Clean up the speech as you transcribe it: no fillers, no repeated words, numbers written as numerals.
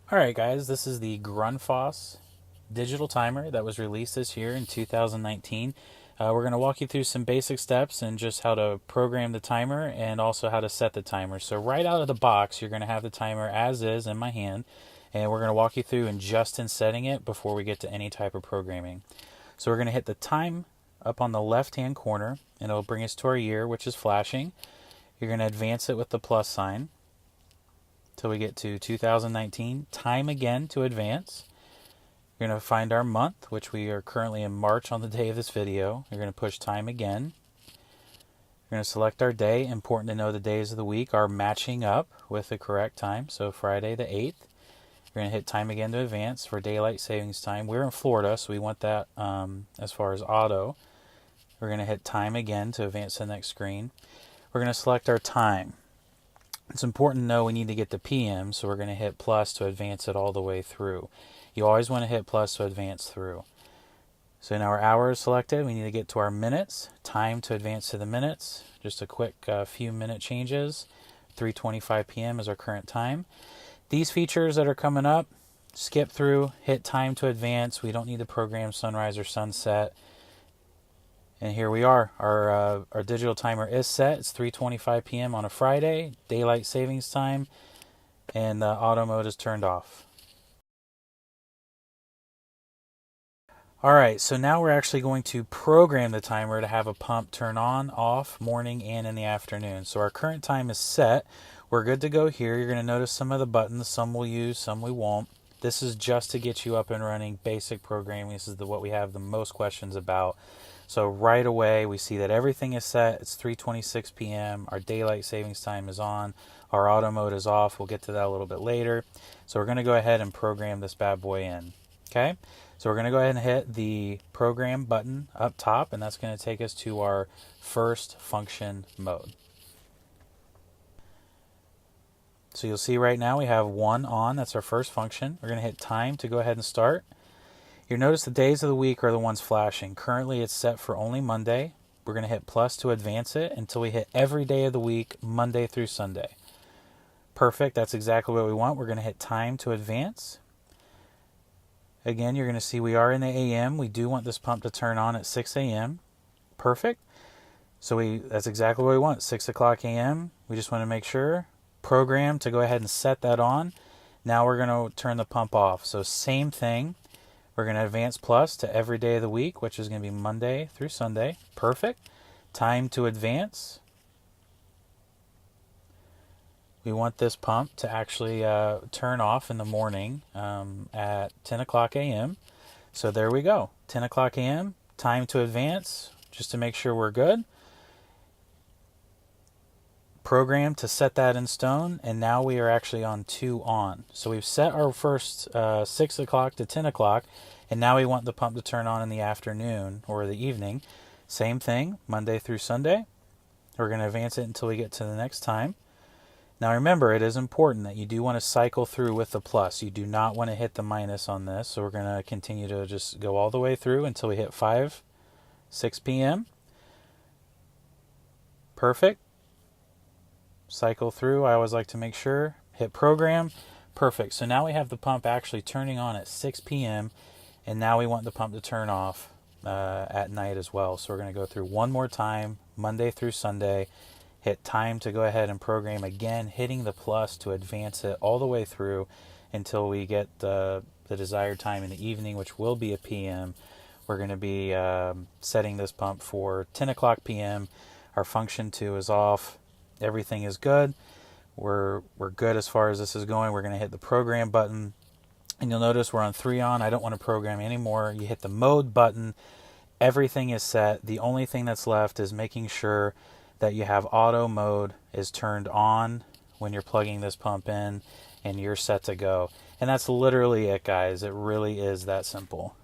Alright guys, this is the Grundfos digital timer that was released this year in 2019. We're going to walk you through some basic steps and just how to program the timer and also how to set the timer. So right out of the box, you're going to have the timer as is in my hand, and we're going to walk you through and just in setting it before we get to any type of programming. So we're going to hit the time up on the left hand corner, and it'll bring us to our year, which is flashing. You're going to advance it with the plus sign till we get to 2019. Time again to advance. You're going to find our month, which we are currently in March on the day of this video. You're going to push time again. You're going to select our day. Important to know the days of the week are matching up with the correct time. So Friday the 8th. You're going to hit time again to advance for daylight savings time. We're in Florida, so we want that as far as auto. We're going to hit time again to advance to the next screen. We're going to select our time. It's important to know we need to get the PM, so we're going to hit plus to advance it all the way through. You always want to hit plus to advance through. So now our hour is selected. We need to get to our minutes. Time to advance to the minutes. Just a quick few minute changes. 3:25 p.m. is our current time. These features that are coming up, skip through, hit time to advance. We don't need to program sunrise or sunset. And here we are. Our digital timer is set. It's 3:25 p.m. on a Friday, daylight savings time, and the auto mode is turned off. All right, so now we're actually going to program the timer to have a pump turn on, off, morning, and in the afternoon. So our current time is set. We're good to go here. You're going to notice some of the buttons. Some we'll use, some we won't. This is just to get you up and running, basic programming. This is what we have the most questions about. So right away, we see that everything is set. It's 3:26 p.m. Our daylight savings time is on. Our auto mode is off. We'll get to that a little bit later. So we're going to go ahead and program this bad boy in. Okay? So we're going to go ahead and hit the program button up top, and that's going to take us to our first function mode. So you'll see right now we have 1 on. That's our first function. We're going to hit time to go ahead and start. You'll notice the days of the week are the ones flashing. Currently it's set for only Monday. We're going to hit plus to advance it until we hit every day of the week, Monday through Sunday. Perfect. That's exactly what we want. We're going to hit time to advance. Again, you're going to see we are in the AM. We do want this pump to turn on at 6 a.m. Perfect. So that's exactly what we want, 6 o'clock a.m. We just want to make sure. Program to go ahead and set that on. Now we're going to turn the pump off. So same thing. We're going to advance plus to every day of the week, which is going to be Monday through Sunday. Perfect. Time to advance. We want this pump to actually turn off in the morning at 10 o'clock a.m. So there we go. 10 o'clock a.m. Time to advance, just to make sure we're good. Program to set that in stone, and now we are actually on 2 on. So we've set our first 6 o'clock to 10 o'clock, and now we want the pump to turn on in the afternoon or the evening. Same thing, Monday through Sunday. We're going to advance it until we get to the next time. Now remember, it is important that you do want to cycle through with the plus. You do not want to hit the minus on this, so we're going to continue to just go all the way through until we hit 6 p.m. Perfect. Cycle through. I always like to make sure. Hit program. Perfect. So now we have the pump actually turning on at 6 p.m. and now we want the pump to turn off at night as well. So we're going to go through one more time, Monday through Sunday. Hit time to go ahead and program again, hitting the plus to advance it all the way through until we get the desired time in the evening, which will be a PM. We're going to be setting this pump for 10 o'clock p.m. Our function 2 is off. Everything is good. We're good as far as this is going. We're going to hit the program button, and you'll notice we're on 3 on. I don't want to program anymore. You hit the mode button. Everything is set. The only thing that's left is making sure that you have auto mode is turned on when you're plugging this pump in, and you're set to go. And that's literally it, guys. It really is that simple.